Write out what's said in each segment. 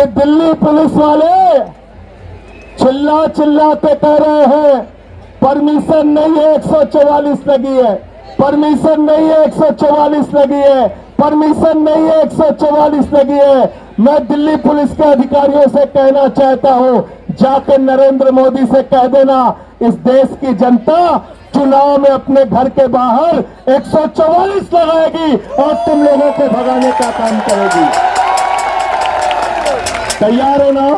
कि दिल्ली पुलिस वाले चिल्ला चिल्ला के कह रहे हैं परमिशन नहीं है, 144 लगी है, परमिशन नहीं है, 144 लगी है, परमिशन नहीं है, 144 लगी है। मैं दिल्ली पुलिस के अधिकारियों से कहना चाहता हूं, जाकर नरेंद्र मोदी से कह देना, इस देश की जनता चुनाव में अपने घर के बाहर 144 लगाएगी और तुम लोगों को भगाने का काम करेगी। तैयार हो ना?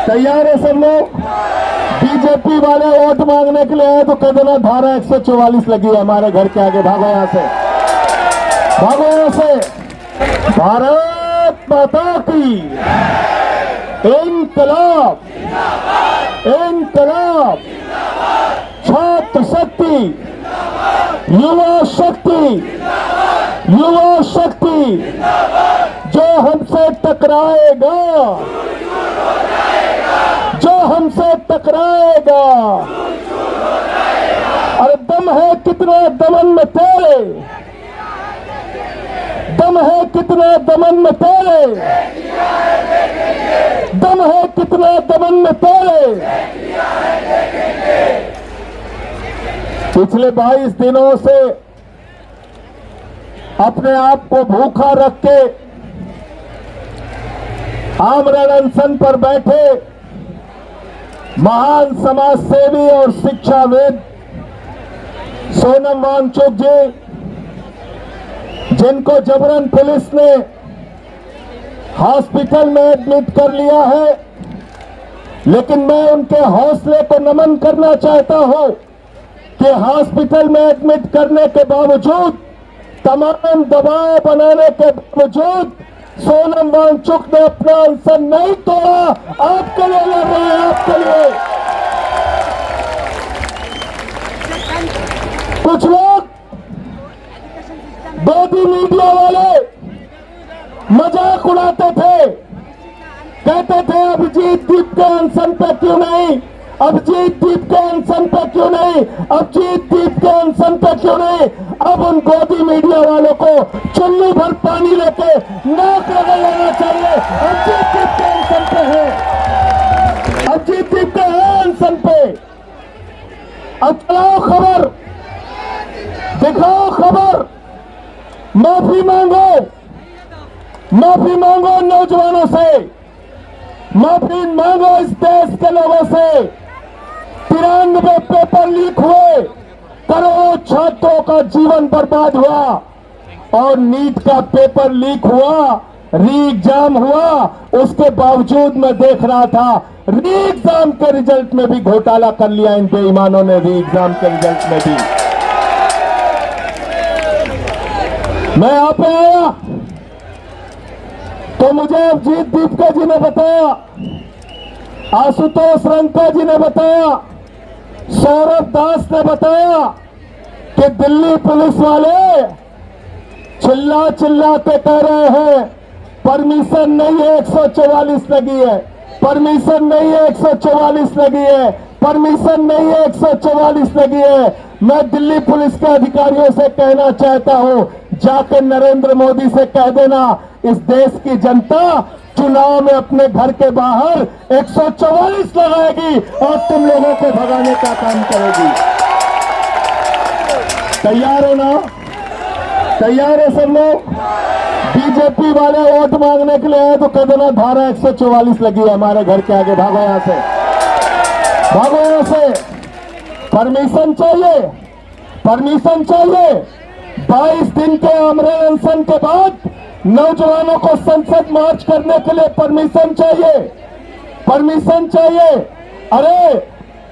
तैयार है सब लोग? बीजेपी वाले वोट मांगने के लिए आए तो कह देना धारा 144 लगी है हमारे घर के आगे, भागो यहां से, भागो यहां से। भारत माता की इनकलाब, इनकलाब, छात्र शक्ति, युवा शक्ति, युवा शक्ति, जो हमसे टकराएगा, जो हमसे टकराएगा, अरे दम है कितना दमन में तेरे, दम है कितना दमन में तेरे, दम है कितना दमन में तेरे। पिछले 22 दिनों से अपने आप को भूखा रख के आमरण अनशन पर बैठे महान समाज सेवी और शिक्षाविद सोनम वांगचुक जी, जिनको जबरन पुलिस ने हॉस्पिटल में एडमिट कर लिया है, लेकिन मैं उनके हौसले को नमन करना चाहता हूं कि हॉस्पिटल में एडमिट करने के बावजूद, तमाम दबाव बनाने के बावजूद सोनम वांगचुक ने अपना अनशन नहीं तोड़ा। आपके लिए लड़ रहे हैं, आपके लिए। कुछ लोग मोदी मीडिया वाले मजाक उड़ाते थे, कहते थे अभिजीत दीप के अनशन पे क्यों नहीं, अभिजीत दीप के अनशन पे क्यों नहीं, अभिजीत दीप के अनशन पे क्यों नहीं। अब उन गोदी मीडिया वालों को चुल्लू भर पानी लेके नाक लगा लेना चाहिए। अभिजीत दीप के अनशन पे है, अभिजीत दीप के अनशन पे। अब चलाओ खबर, दिखाओ खबर, माफी मांगो, माफी मांगो नौजवानों से, माफी मांगो इस देश के लोगों से। 93 पेपर लीक हुए, करोड़ों छात्रों का जीवन बर्बाद हुआ, और नीट का पेपर लीक हुआ, री एग्जाम हुआ, उसके बावजूद मैं देख रहा था री एग्जाम के रिजल्ट में भी घोटाला कर लिया इन बेईमानों ने, री एग्जाम के रिजल्ट में भी। मैं यहाँ पे आया तो मुझे अभिजीत दीपका जी ने बताया, आशुतोष रंका जी ने बताया, सौरभ दास ने बताया कि दिल्ली पुलिस वाले चिल्ला चिल्ला के कह रहे हैं परमिशन नहीं है, 144 लगी है, परमिशन नहीं है, 144 लगी है, परमिशन नहीं है, 144 लगी है। मैं दिल्ली पुलिस के अधिकारियों से कहना चाहता हूं, जाकर नरेंद्र मोदी से कह देना, इस देश की जनता चुनाव में अपने घर के बाहर 144 लगाएगी और तुम लोगों को भगाने का काम करेगी। तैयार हो ना? तैयार है सब लोग? बीजेपी वाले वोट मांगने के लिए आए तो कह देना धारा 144 लगी है हमारे घर के आगे, भागो यहां से, भागो यहां से। परमिशन चाहिए, परमिशन चाहिए। 22 दिन के आमरण अनशन के बाद नौजवानों को संसद मार्च करने के लिए परमिशन चाहिए, परमिशन चाहिए। अरे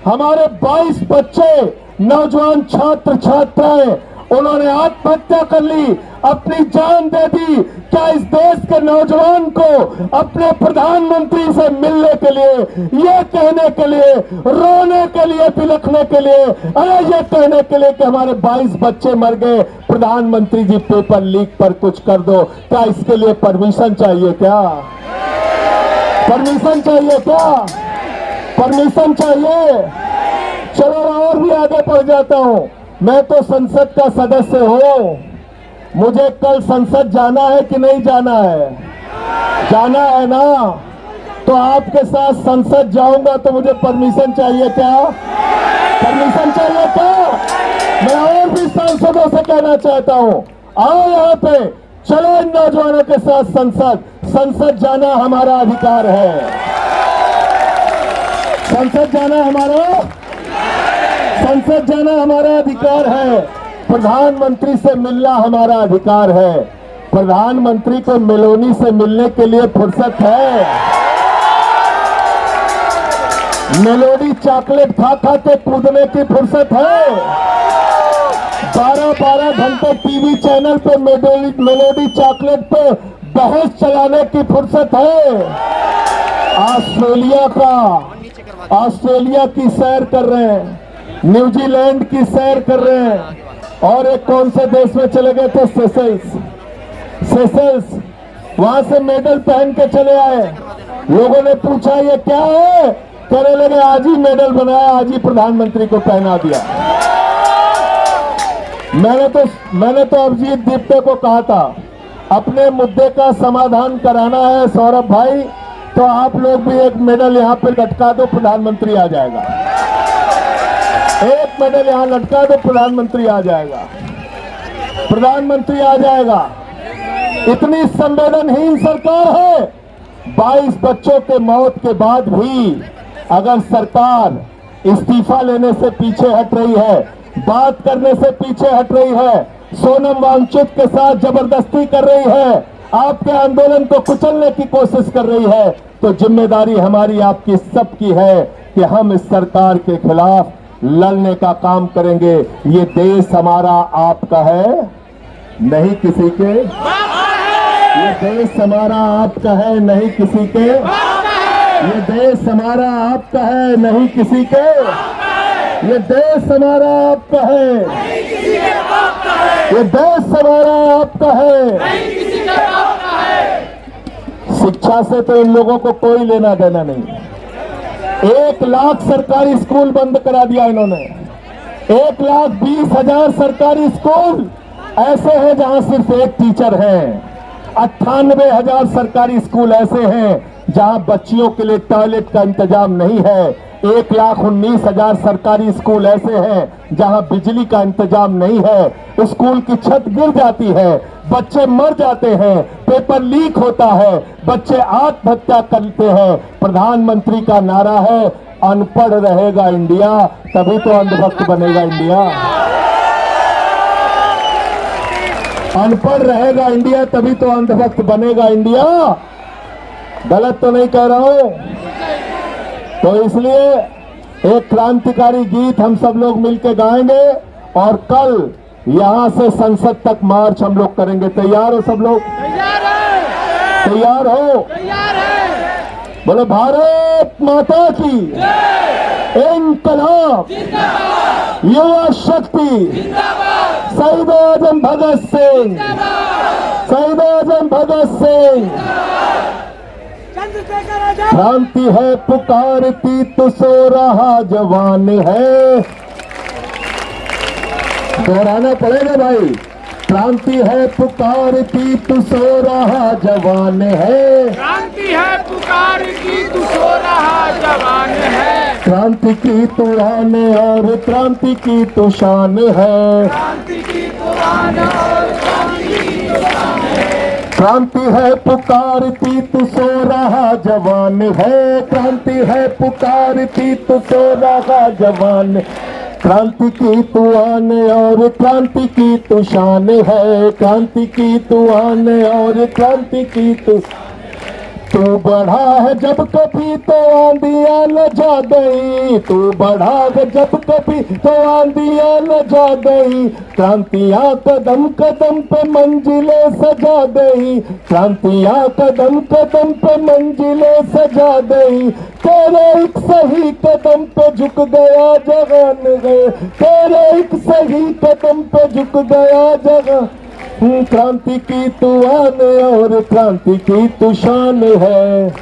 हमारे 22 बच्चे, नौजवान छात्र छात्राएं, उन्होंने आत्महत्या कर ली, अपनी जान दे दी। क्या इस देश के नौजवान को अपने प्रधानमंत्री से मिलने के लिए, ये कहने के लिए, रोने के लिए, बिलखने के लिए, अरे ये कहने के लिए कि हमारे 22 बच्चे मर गए, प्रधानमंत्री जी पेपर लीक पर कुछ कर दो, क्या इसके लिए परमिशन चाहिए? क्या परमिशन चाहिए? क्या परमिशन चाहिए? चलो और भी आगे बढ़ जाता हूं। मैं तो संसद का सदस्य हूं, मुझे कल संसद जाना है कि नहीं जाना है? जाना है ना? तो आपके साथ संसद जाऊंगा तो मुझे परमिशन चाहिए क्या? परमिशन चाहिए क्या? मैं और भी सांसदों से कहना चाहता हूं, आओ यहाँ पे, चलो इन नौजवानों के साथ संसद। संसद जाना हमारा अधिकार है। संसद जाना हमारा अधिकार है। प्रधानमंत्री से मिलना हमारा अधिकार है। प्रधानमंत्री को मेलोनी से मिलने के लिए फुर्सत है? मेलोडी चॉकलेट खा खा के कूदने की फुर्सत है? 12-12 घंटे टीवी चैनल पे मेलोडी चॉकलेट पे बहस चलाने की फुर्सत है? ऑस्ट्रेलिया की सैर कर रहे हैं, न्यूजीलैंड की सैर कर रहे हैं, और एक कौन से देश में चले गए थे, सेशल्स, वहां से मेडल पहन के चले आए। लोगों ने पूछा ये क्या है? कहने लगे आज ही मेडल बनाया, आज ही प्रधानमंत्री को पहना दिया। मैंने तो अभिजीत दीप्ते को कहा था, अपने मुद्दे का समाधान कराना है सौरभ भाई, तो आप लोग भी एक मेडल यहाँ पे लटका दो, प्रधानमंत्री आ जाएगा। एक मेडल यहाँ लटका दो, प्रधानमंत्री आ जाएगा। प्रधानमंत्री आ जाएगा। इतनी संवेदनहीन सरकार है। 22 बच्चों के मौत के बाद भी अगर सरकार इस्तीफा लेने से पीछे हट रही है, बात करने से पीछे हट रही है, सोनम वांगचुक के साथ जबरदस्ती कर रही है, आपके आंदोलन को कुचलने की कोशिश कर रही है, तो जिम्मेदारी हमारी आपकी सबकी है कि हम इस सरकार के खिलाफ लड़ने का काम करेंगे। ये देश हमारा आपका है, नहीं किसी के। ये देश हमारा आपका है, नहीं किसी के। ये देश हमारा आपका है, नहीं किसी के। ये देश हमारा आपका है, ये देश हमारा आपका है। शिक्षा से तो इन लोगों को कोई लेना देना नहीं। 1 लाख सरकारी स्कूल बंद करा दिया इन्होंने। 1,20,000 सरकारी स्कूल ऐसे हैं जहां सिर्फ एक टीचर है। 98,000 सरकारी स्कूल ऐसे हैं जहां बच्चियों के लिए टॉयलेट का इंतजाम नहीं है। 1,19,000 सरकारी स्कूल ऐसे हैं जहां बिजली का इंतजाम नहीं है। स्कूल की छत गिर जाती है, बच्चे मर जाते हैं, पेपर लीक होता है, बच्चे आत्महत्या करते हैं। प्रधानमंत्री का नारा है, अनपढ़ रहेगा इंडिया, तभी तो अंधभक्त बनेगा इंडिया। अनपढ़ रहेगा इंडिया, तभी तो अंधभक्त बनेगा इंडिया। गलत तो नहीं कह रहा हूं? तो इसलिए एक क्रांतिकारी गीत हम सब लोग मिलकर गाएंगे और कल यहां से संसद तक मार्च हम लोग करेंगे। तैयार हो सब लोग? तैयार हो? बोले भारत माता की इंकलाब, युवा शक्ति, शहीद आजम भगत सिंह, शहीद आजम भगत सिंह। क्रांति है पुकारती तो सो रहा जवान है। दोहराना पड़ेगा भाई। क्रांति है पुकारती तो सो रहा जवान है। क्रांति है पुकारती तो सो रहा जवान है। क्रांति की तो आन और क्रांति की तो शान है। क्रांति की तो आन और क्रांति की तो शान है। क्रांति है पुकारती तो सो रहा जवान है। क्रांति है पुकारती तो सो रहा जवान। क्रांति की तो आन और क्रांति की तो शान है। क्रांति की तो आन और क्रांति की तो बढ़ा है जब कभी तो आंधियां न जा गई। तू बढ़ा है जब कभी तो आंधियां न जा गई। क्रांतियां कदम कदम पे मंजिलें सजा गई। क्रांतियां कदम कदम पे मंजिलें सजा गई। तेरे एक सही कदम पे झुक गया जहान है। तेरे एक सही कदम पे झुक गया जहान। क्रांति की तू आन और क्रांति की तू शान है।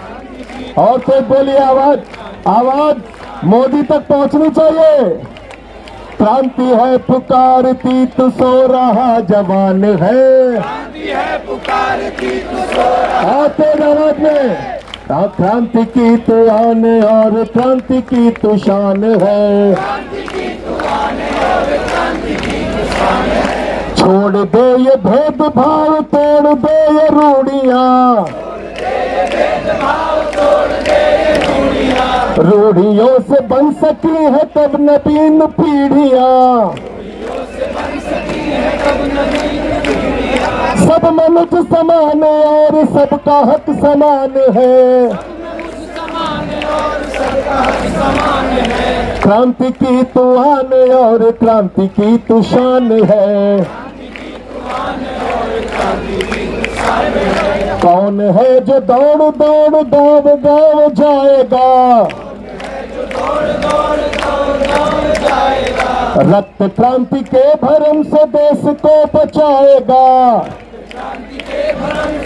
और फिर बोलिए, आवाज मोदी तक पहुंचनी चाहिए। क्रांति है पुकारती तो सो रहा जवान है। क्रांति है पुकारती तो सो रहा आते आवाज में क्रांति की तू आन और क्रांति की तू शान है। क्रांति की तू आन और क्रांति की तू शान है। छोड़ दे ये भेदभाव तोड़ दे ये रूढ़ियाँ, भेदभाव तोड़ दे ये रूढ़ियाँ। रूढ़ियों से बन सकी है तब नवीन पीढ़ियाँ। बन सकी है कब नवीन पीढ़ियाँ। सब मनुष्य समान और सबका हक समान है। समान और सबका हक समान है। क्रांति की तू आन और क्रांति की तू शान है। कौन है जो दौड़ दौड़ दौड़ दौड़ जाएगा, रक्त क्रांति के भरम से देश को बचाएगा।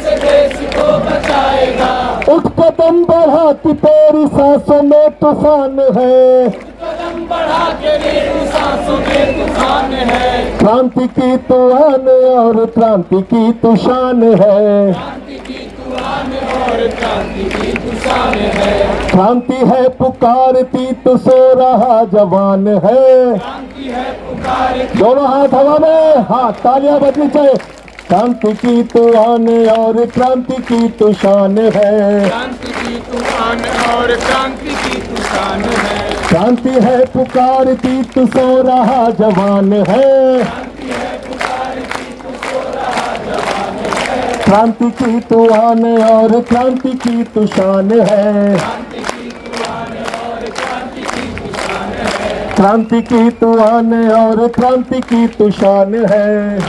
से देश को बचाएगा। उठ कदम बढ़ा कि तेरी सांसों में तूफान है। कदम बढ़ा के मेरी सांसों में तूफान है। क्रांति की तू आन और क्रांति की तू शान है। क्रांति की तू आन और क्रांति की तू शान है। क्रांति है पुकारती तो सो रहा जवान है। क्रांति है पुकारती दोनों हाथ हवा में, हाँ तालियां बजनी चाहिए। क्रांति की तू आन और क्रांति की तू शान है। क्रांति की तू आन और क्रांति की तू शान है। क्रांति है पुकारती तो सो रहा जवान है। क्रांति की तू आन और क्रांति की तू शान है। क्रांति की तू आन और क्रांति की तू शान है।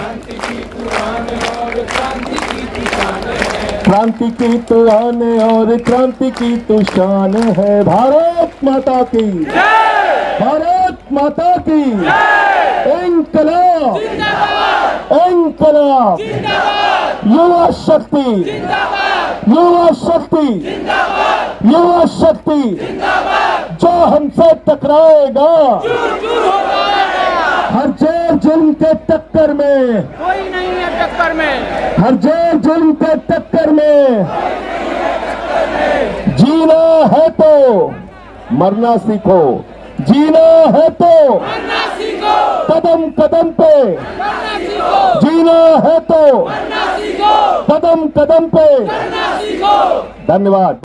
क्रांति की तू आन और क्रांति की तू शान है। भारत माता की, भारत माता की इंकलाब, इंकलाब। युवा शक्ति, युवा शक्ति, युवा शक्ति जो हमसे टकराएगा, हर जेल जुल्म के टक्कर में, कोई नहीं है टक्कर में। हर जेल जुल्म के टक्कर में जीना है तो मरना सीखो, जीना है तो मरना सीखो, कदम कदम पे, मरना सीखो, जीना है तो मरना सीखो, कदम कदम पे। मरना सीखो। धन्यवाद।